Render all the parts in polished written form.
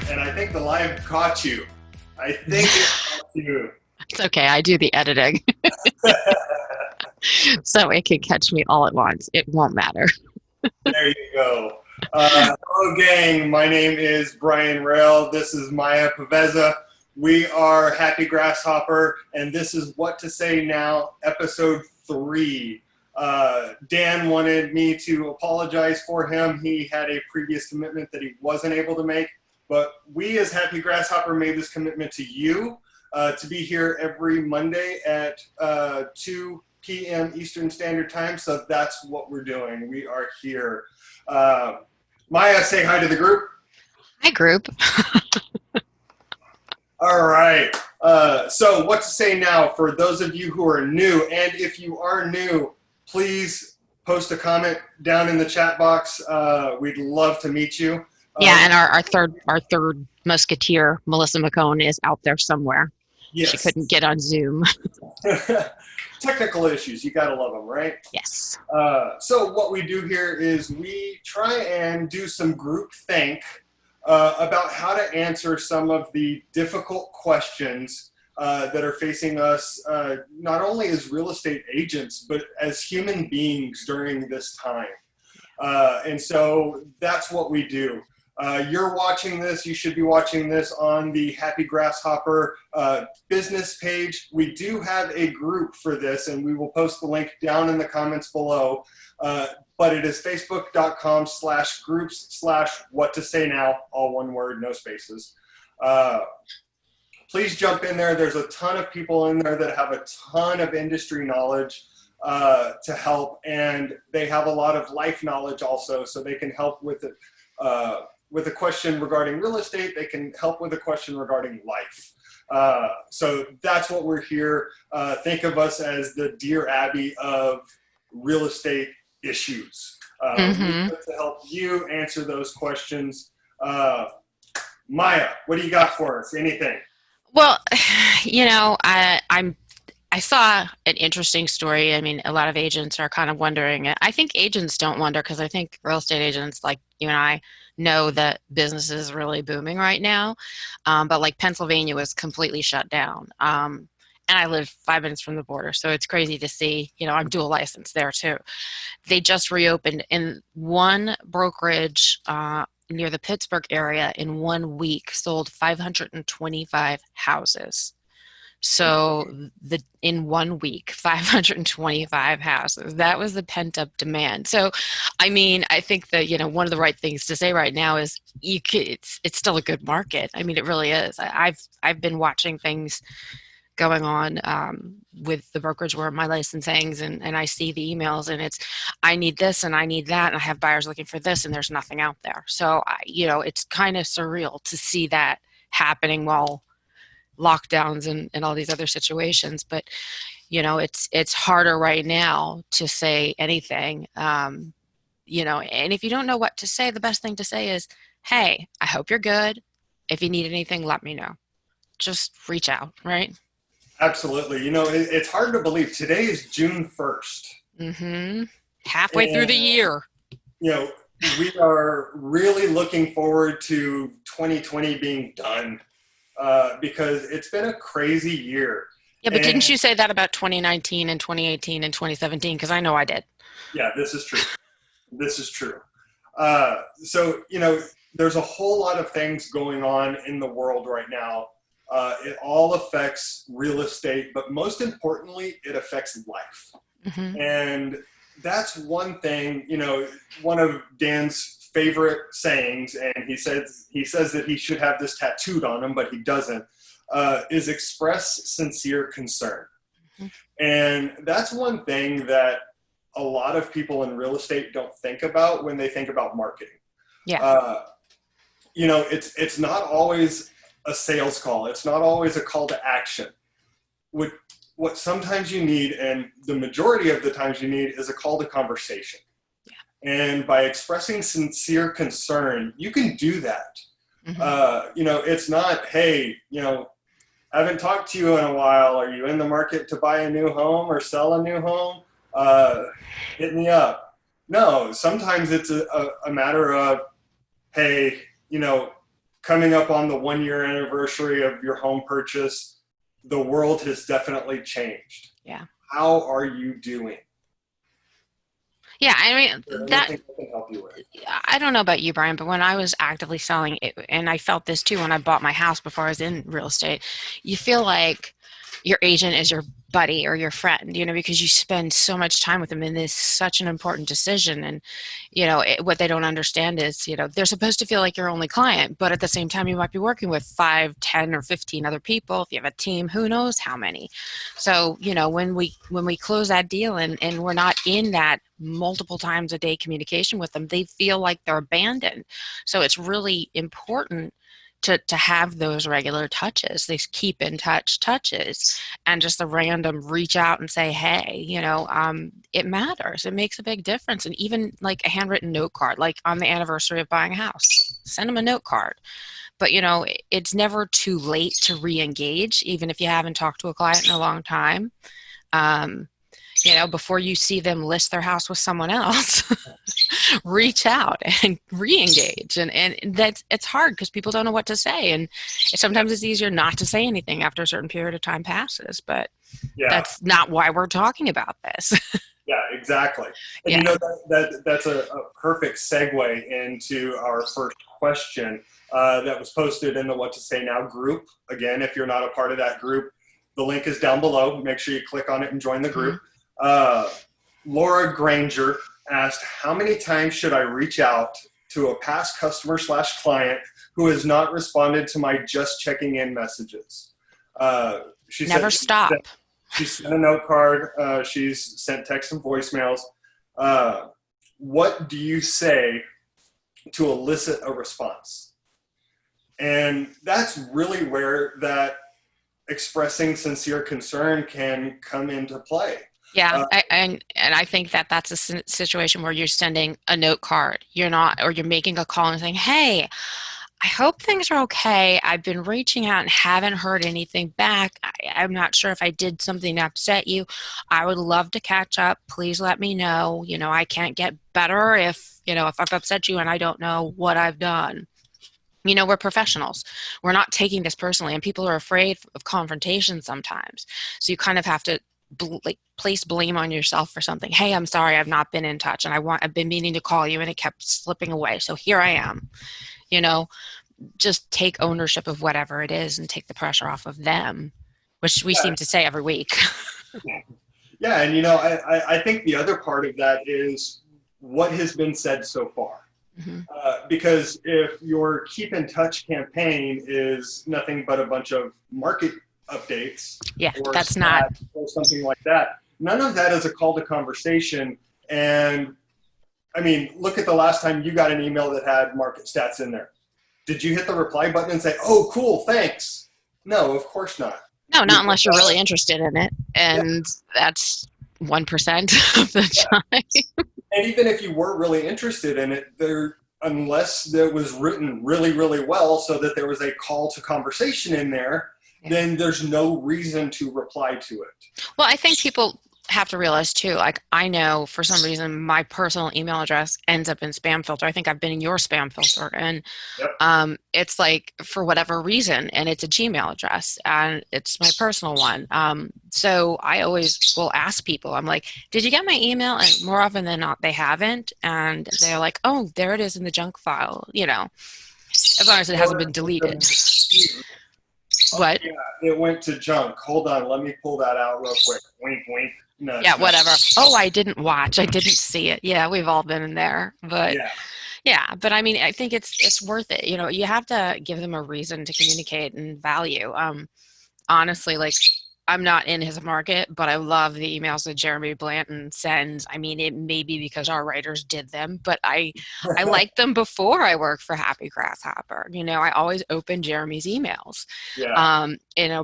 and I think the live caught you. I think it caught you. It's okay. I do the editing, so it can catch me all at once. It won't matter. There you go. Hello, gang. My name is Brian Rail. This is Maya Paveza. We are Happy Grasshopper, and this is What to Say Now, episode 3. Dan wanted me to apologize for him. He had a previous commitment that he wasn't able to make, but we as Happy Grasshopper made this commitment to you to be here every Monday at 2 p.m. Eastern Standard Time, so that's what we're doing. We are here. Maya, say hi to the group. Hi, group. All right. So what to say now for those of you who are new, and if you are new, please post a comment down in the chat box. We'd love to meet you. Yeah, and our third musketeer, Melissa McCone, is out there somewhere. Yes. She couldn't get on Zoom. Technical issues, you gotta love them, right? Yes. So what we do here is we try and do some group think about how to answer some of the difficult questions that are facing us, not only as real estate agents, but as human beings during this time. And so that's what we do. You're watching this, you should be watching this on the Happy Grasshopper business page. We do have a group for this, and we will post the link down in the comments below. But it is facebook.com/groups/what to say now, all one word, no spaces. Please jump in there. There's a ton of people in there that have a ton of industry knowledge to help, and they have a lot of life knowledge also, so they can help with it. With a question regarding real estate, they can help with a question regarding life. So that's what we're here. Think of us as the Dear Abby of real estate issues. We're to help you answer those questions. Maya, what do you got for us? Anything? Well, I saw an interesting story. I mean, a lot of agents are kind of wondering. I think agents don't wonder because I think real estate agents like you and I know that business is really booming right now. But like Pennsylvania was completely shut down. And I live 5 minutes from the border. So it's crazy to see, I'm dual licensed there too. They just reopened in one brokerage near the Pittsburgh area in 1 week sold 525 houses. So in 1 week, 525 houses. That was the pent up demand. So, I mean, I think that one of the right things to say right now is it's still a good market. I mean, it really is. I've been watching things going on with the brokerage where my license hangs, and I see the emails, and it's I need this and I need that, and I have buyers looking for this, and there's nothing out there. So, it's kind of surreal to see that happening while lockdowns and all these other situations, but it's harder right now to say anything, and if you don't know what to say, the best thing to say is, hey, I hope you're good. If you need anything, let me know. Just reach out, right? Absolutely. It's hard to believe today is June 1st. Halfway through the year. We are really looking forward to 2020 being done. Because it's been a crazy year. Yeah, but didn't you say that about 2019 and 2018 and 2017? Because I know I did. Yeah, this is true. This is true. So, there's a whole lot of things going on in the world right now. It all affects real estate, but most importantly, it affects life. And that's one thing, one of Dan's favorite sayings, and he says that he should have this tattooed on him, but he doesn't, is express sincere concern. And that's one thing that a lot of people in real estate don't think about when they think about marketing. Yeah. It's not always a sales call. It's not always a call to action. What sometimes you need, and the majority of the times you need, is a call to conversation. And by expressing sincere concern, you can do that. It's not, hey, I haven't talked to you in a while. Are you in the market to buy a new home or sell a new home? Hit me up. No, sometimes it's a matter of, hey, coming up on the 1 year anniversary of your home purchase. The world has definitely changed. Yeah. How are you doing? Yeah, I mean Is there that anything I can help you with? I don't know about you, Brian, but when I was actively selling it, and I felt this too when I bought my house before I was in real estate, you feel like your agent is your buddy or your friend, because you spend so much time with them and it's such an important decision. And, what they don't understand is, they're supposed to feel like your only client, but at the same time, you might be working with 5, 10, or 15 other people. If you have a team, who knows how many. So, when we close that deal and we're not in that multiple times a day communication with them, they feel like they're abandoned. So it's really important to have those regular touches, these keep in touches, and just the random reach out and say, hey, it matters. It makes a big difference. And even like a handwritten note card, like on the anniversary of buying a house, send them a note card. But it's never too late to re-engage, even if you haven't talked to a client in a long time. Um, before you see them list their house with someone else, reach out and re-engage. And that's, it's hard because people don't know what to say. And sometimes it's easier not to say anything after a certain period of time passes, but Yeah. that's not why we're talking about this. Yeah, exactly. And Yeah. That's a perfect segue into our first question that was posted in the What to Say Now group. Again, if you're not a part of that group, the link is down below. Make sure you click on it and join the group. Laura Granger asked, how many times should I reach out to a past customer / client who has not responded to my just checking in messages? She Never said stop. she's sent a note card. She's sent text and voicemails. What do you say to elicit a response? And that's really where that expressing sincere concern can come into play. Yeah, and I think that that's a situation where you're sending a note card. You're not, or you're making a call and saying, "Hey, I hope things are okay. I've been reaching out and haven't heard anything back. I'm not sure if I did something to upset you. I would love to catch up. Please let me know. I can't get better if I've upset you and I don't know what I've done." We're professionals. We're not taking this personally, and people are afraid of confrontation sometimes. So you kind of have to place blame on yourself for something. Hey, I'm sorry, I've not been in touch, and I've been meaning to call you, and it kept slipping away. So here I am. Just take ownership of whatever it is and take the pressure off of them, which we seem to say every week. Yeah, and I think the other part of that is what has been said so far. Mm-hmm. Because if your keep in touch campaign is nothing but a bunch of market updates, Yeah, or that's not, or something like that, none of that is a call to conversation. And I mean, look at the last time you got an email that had market stats in there. Did you hit the reply button and say, "Oh, cool, thanks"? No, of course not. no, not unless you're really interested in it, and that's 1% of the time. And even if you were really interested in it, unless it was written really, really well so that there was a call to conversation in there, then there's no reason to reply to it. Well, I think people have to realize too, like I know for some reason my personal email address ends up in spam filter. I think I've been in your spam filter, and it's like for whatever reason, and it's a Gmail address and it's my personal one. So I always will ask people, I'm like, did you get my email? And more often than not, they haven't. And they're like, oh, there it is in the junk file, as long as it hasn't been deleted. What? Yeah, it went to junk. Hold on, let me pull that out real quick. Wink, wink. No, yeah, whatever. Oh, I didn't watch. I didn't see it. Yeah, we've all been in there. But yeah, but I mean, I think it's worth it. You have to give them a reason to communicate and value. Honestly, like I'm not in his market, but I love the emails that Jeremy Blanton sends. I mean, it may be because our writers did them, but I liked them before I worked for Happy Grasshopper. I always opened Jeremy's emails.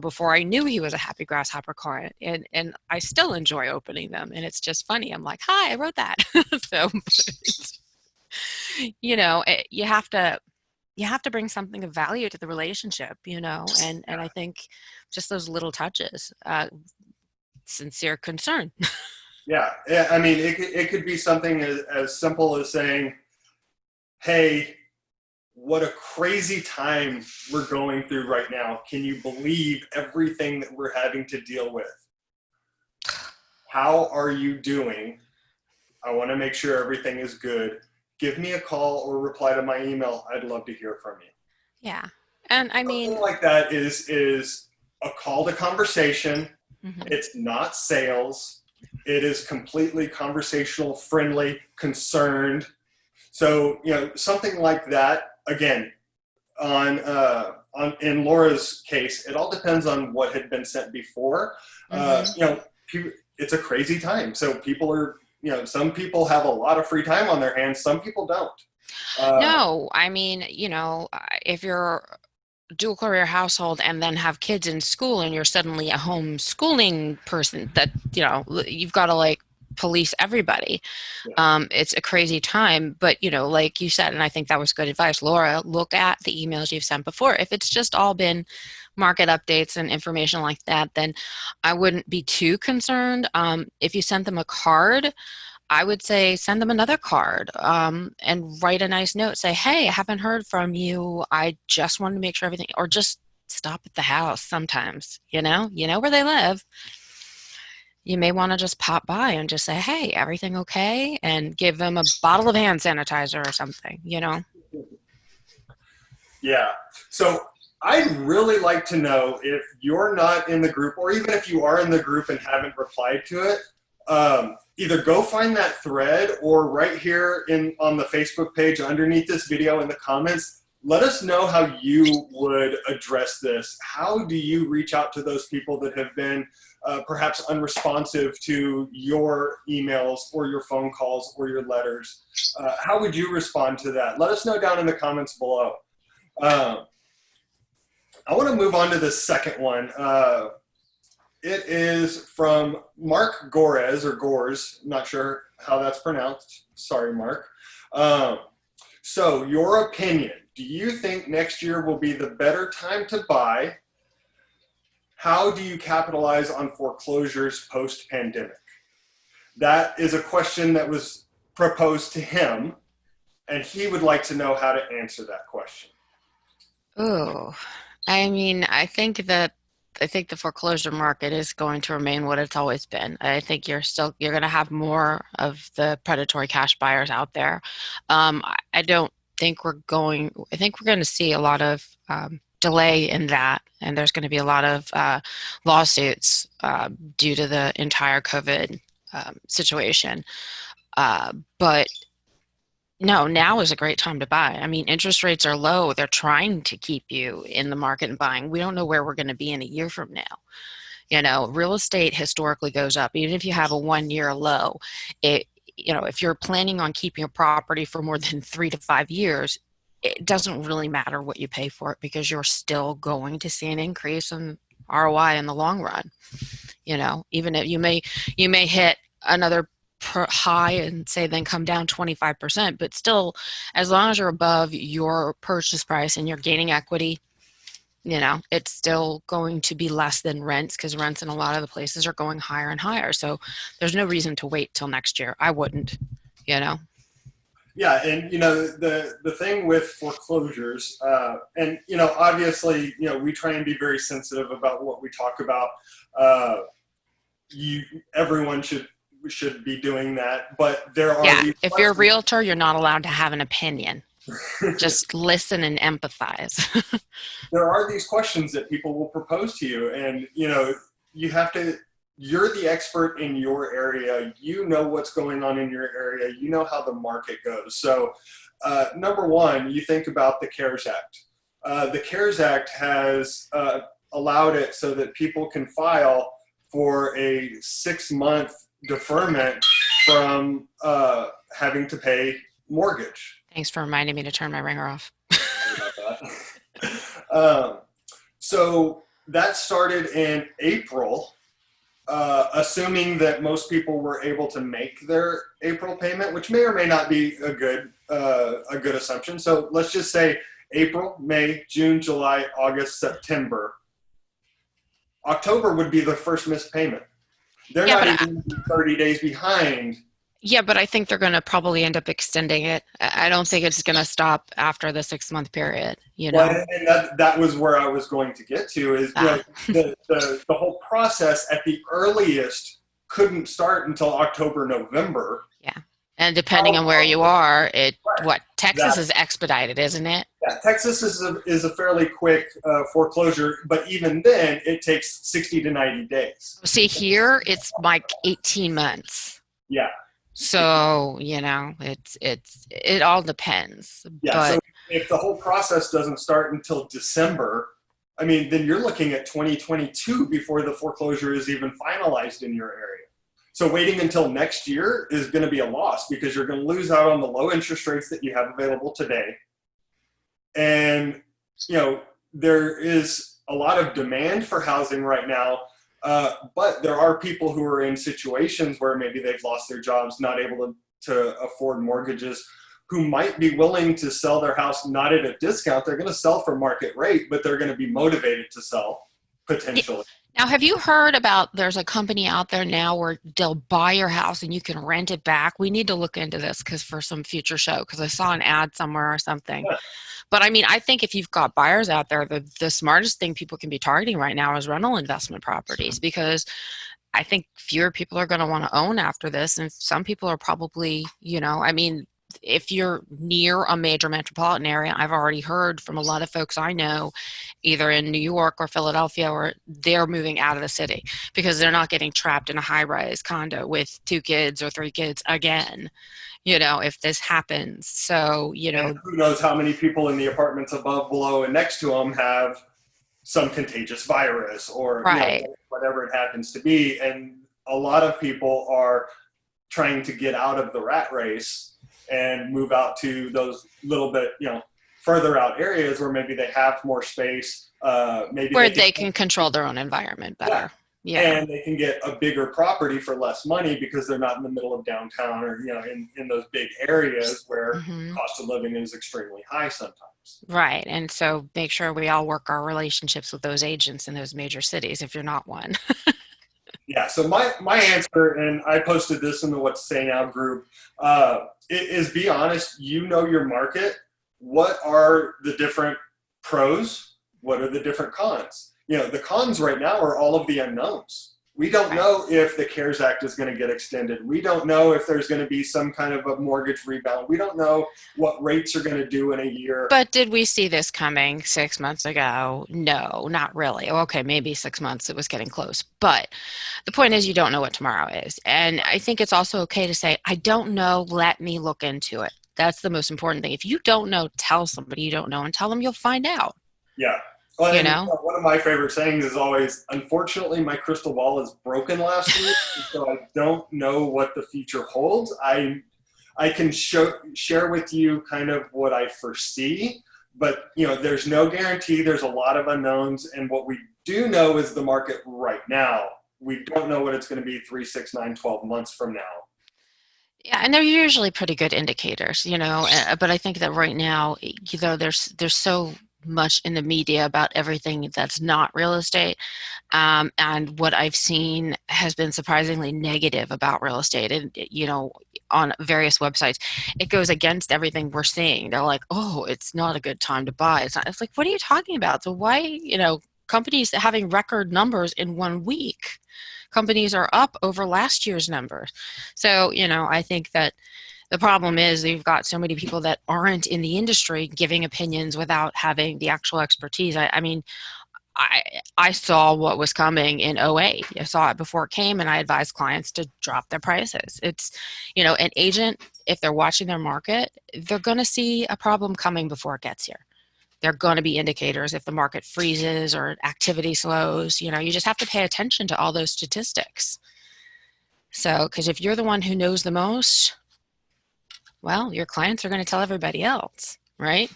Before I knew he was a Happy Grasshopper client, and I still enjoy opening them. And it's just funny. I'm like, hi, I wrote that. So, you have to bring something of value to the relationship, and I think just those little touches, sincere concern. Yeah, I mean, it could be something as simple as saying, "Hey, what a crazy time we're going through right now. Can you believe everything that we're having to deal with? How are you doing? I want to make sure everything is good. Give me a call or reply to my email. I'd love to hear from you. Yeah. And I Something mean, like that is a call to conversation. mhm. It's not sales. It is completely conversational, friendly, concerned. So, something like that, again, on in Laura's case, it all depends on what had been sent before. Mhm. It's a crazy time. So people are, some people have a lot of free time on their hands. Some people don't. Uh, No, I mean, if you're dual career household and then have kids in school and you're suddenly a homeschooling person that, you've got to like police everybody. yeah. It's a crazy time, but like you said, and I think that was good advice, Laura, look at the emails you've sent before. If it's just all been market updates and information like that, then I wouldn't be too concerned. If you sent them a card, I would say send them another card, and write a nice note. Say, hey, I haven't heard from you. I just wanted to make sure everything, or just stop at the house sometimes, you know where they live. You may want to just pop by and just say, hey, everything okay? And give them a bottle of hand sanitizer or something. Yeah. So I'd really like to know, if you're not in the group, or even if you are in the group and haven't replied to it, either go find that thread, or right here on the Facebook page underneath this video in the comments, let us know how you would address this. How do you reach out to those people that have been perhaps unresponsive to your emails or your phone calls or your letters? How would you respond to that? Let us know down in the comments below. I want to move on to the second one. It is from Mark Gores, or Gores, not sure how that's pronounced. Sorry, Mark. So your opinion, do you think next year will be the better time to buy? How do you capitalize on foreclosures post-pandemic? That is a question that was proposed to him, and he would like to know how to answer that question. Oh, I mean, I think the foreclosure market is going to remain what it's always been. I think you're going to have more of the predatory cash buyers out there. I don't think I think we're going to see a lot of delay in that, and there's going to be a lot of lawsuits due to the entire COVID situation. But no, now is a great time to buy. I mean, interest rates are low. They're trying to keep you in the market and buying. We don't know where we're going to be in a year from now. Real estate historically goes up. Even if you have a 1 year low, it, if you're planning on keeping a property for more than 3 to 5 years, it doesn't really matter what you pay for it, because you're still going to see an increase in ROI in the long run. Even if you may hit another high and say then come down 25%, but still, as long as you're above your purchase price and you're gaining equity, it's still going to be less than rents, because rents in a lot of the places are going higher and higher. So there's no reason to wait till next year. I wouldn't, you know. Yeah, and the thing with foreclosures, and obviously, we try and be very sensitive about what we talk about. You Everyone should be doing that, but there are Yeah, these if you're a questions. realtor, you're not allowed to have an opinion. Just listen and empathize. There are these questions that people will propose to you, and you have to. You're the expert in your area. You know what's going on in your area. You know how the market goes. So, number one, you think about the CARES Act. The CARES Act has allowed it so that people can file for a 6-month deferment from having to pay mortgage. Thanks for reminding me to turn my ringer off. Sorry about that. So that started in April, assuming that most people were able to make their April payment, which may or may not be a good assumption. So let's just say April, May, June, July, August, September. October would be the first missed payment. They're Yeah, not but even 30 days behind Yeah, but I think they're going to probably end up extending it. I don't think it's going to stop after the 6 month period, you Well, know? and that was where I was going to get to is, Ah, the whole process at the earliest couldn't start until October, November. yeah. And depending on where How, you are, right, what, Texas that, is expedited, isn't it? yeah, Texas is a fairly quick foreclosure, but even then it takes 60 to 90 days. See, here it's like 18 months. Yeah. So, it all depends. Yeah. So But if the whole process doesn't start until December, I mean, then you're looking at 2022 before the foreclosure is even finalized in your area. So waiting until next year is going to be a loss because you're going to lose out on the low interest rates that you have available today. And, there is a lot of demand for housing right now. But there are people who are in situations where maybe they've lost their jobs, not able to afford mortgages, who might be willing to sell their house not at a discount. They're going to sell for market rate, but they're going to be motivated to sell potentially. now, have you heard about there's a company out there now where they'll buy your house and you can rent it back? We need to look into this because for some future show, because I saw an ad somewhere or something. Yeah, But I mean, I think if you've got buyers out there, the smartest thing people can be targeting right now is rental investment properties because I think fewer people are going to want to own after this. And some people are probably, I mean, if you're near a major metropolitan area, I've already heard from a lot of folks I know, either in New York or Philadelphia, or they're moving out of the city because they're not getting trapped in a high rise condo with 2 kids or 3 kids again, if this happens. So, and who knows how many people in the apartments above, below, and next to them have some contagious virus or right. whatever it happens to be. And a lot of people are trying to get out of the rat race and move out to those little bit further out areas where maybe they have more space. Maybe Where they can, they can control their own environment yeah, better. Yeah. and they can get a bigger property for less money because they're not in the middle of downtown or in those big areas where Hmm. cost of living is extremely high sometimes. Right. And so make sure we all work our relationships with those agents in those major cities if you're not one. Yeah. So my answer, and I posted this in the What to Say Now group, is be honest. You know your market. What are the different pros? What are the different cons? The cons right now are all of the unknowns. We don't Right. know if the CARES Act is going to get extended. We don't know if there's going to be some kind of a mortgage rebound. We don't know what rates are going to do in a year. But did we see this coming 6 months ago? No, not really. Okay, maybe 6 months, it was getting close. But the point is, you don't know what tomorrow is. And I think it's also okay to say, I don't know, let me look into it. That's the most important thing. If you don't know, tell somebody you don't know and tell them you'll find out, Yeah. Well, you and know? one of my favorite sayings is always, unfortunately, my crystal ball is broken last week, so I don't know what the future holds. I can share with you kind of what I foresee, but there's no guarantee. There's a lot of unknowns, and what we do know is the market right now. We don't know what it's going to be 3, 6, 9, 12 months from now. Yeah, and they're usually pretty good indicators, but I think that right now, there's so much in the media about everything that's not real estate. And what I've seen has been surprisingly negative about real estate. And, on various websites, it goes against everything we're seeing. They're like, oh, it's not a good time to buy. It's not. It's like, what are you talking about? So why, companies having record numbers in 1 week? Companies are up over last year's numbers. So, I think that the problem is you've got so many people that aren't in the industry giving opinions without having the actual expertise. I mean, I I saw what was coming in '08. I saw it before it came, and I advised clients to drop their prices. It's, an agent, if they're watching their market, they're going to see a problem coming before it gets here. They're going to be indicators if the market freezes or activity slows. You just have to pay attention to all those statistics. So, because if you're the one who knows the most, well, your clients are going to tell everybody else, right?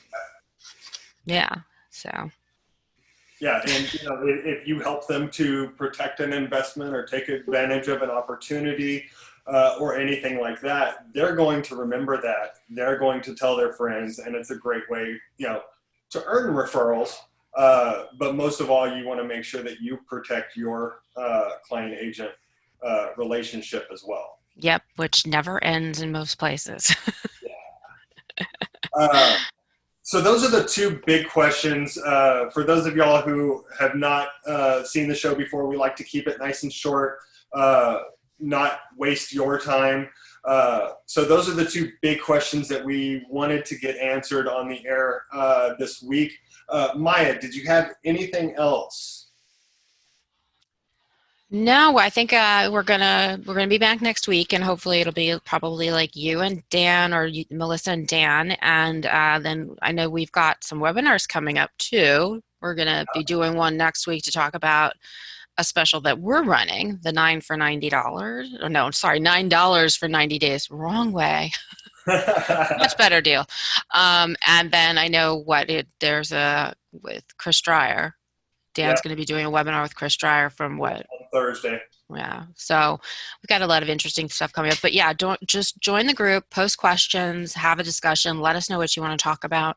Yeah. So, Yeah, and if you help them to protect an investment or take advantage of an opportunity or anything like that, they're going to remember that. They're going to tell their friends, and it's a great way, to earn referrals. But most of all, you want to make sure that you protect your client agent relationship as well. Yep, which never ends in most places. Uh, so those are the two big questions. For those of y'all who have not seen the show before, we like to keep it nice and short, not waste your time. So those are the two big questions that we wanted to get answered on the air this week. Maya, did you have anything else? No, I think we're gonna be back next week, and hopefully it'll be probably like you and Dan, or Melissa and Dan, and then I know we've got some webinars coming up too. We're gonna be doing one next week to talk about a special that we're running, the $9 for $90. Oh, no, sorry, $9 for 90 days. Wrong way. Much better deal. And then I know there's a with Chris Dreyer. Yeah, Dan's going to be doing a webinar with Chris Dreyer from what? on Thursday. Yeah. So we've got a lot of interesting stuff coming up. But yeah, don't just join the group, post questions, have a discussion, let us know what you want to talk about.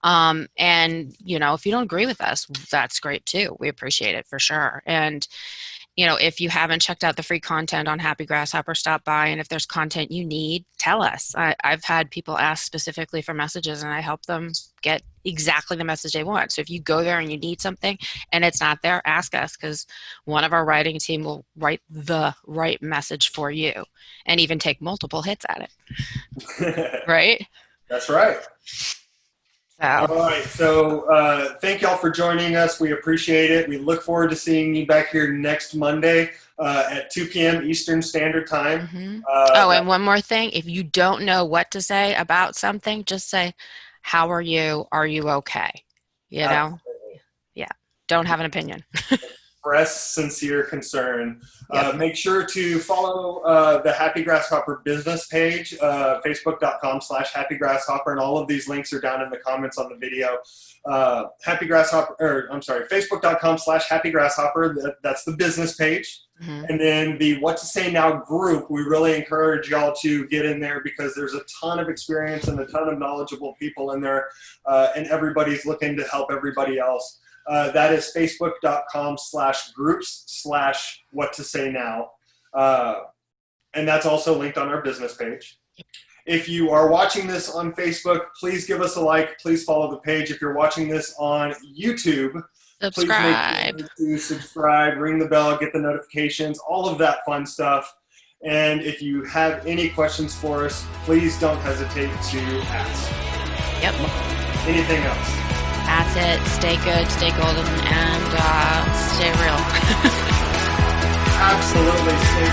And if you don't agree with us, that's great too. We appreciate it for sure. And if you haven't checked out the free content on Happy Grasshopper, stop by. And if there's content you need, tell us. I've had people ask specifically for messages, and I help them get exactly the message they want. So if you go there and you need something and it's not there, ask us, because one of our writing team will write the right message for you and even take multiple hits at it. Right? That's right. All So, right. So thank y'all for joining us. We appreciate it. We look forward to seeing you back here next Monday at 2 p.m. Eastern Standard Time. and one more thing. If you don't know what to say about something, just say, "How are you? Are you okay?" Absolutely. Yeah. Don't have an opinion. Express sincere concern. Yep. Make sure to follow the Happy Grasshopper business page, facebook.com/Happy Grasshopper, and all of these links are down in the comments on the video. Happy Grasshopper, facebook.com/Happy Grasshopper. That's the business page. Mm-hmm. And then the What to Say Now group, we really encourage y'all to get in there, because there's a ton of experience and a ton of knowledgeable people in there, and everybody's looking to help everybody else. That is facebook.com/groups/what to say now. And that's also linked on our business page. If you are watching this on Facebook, please give us a like. Please follow the page. If you're watching this on YouTube, Subscribe. please make sure to subscribe, ring the bell, get the notifications, all of that fun stuff. And if you have any questions for us, please don't hesitate to ask. Yep. Anything else? That's it. Stay good, stay golden, and stay real. Absolutely. Stay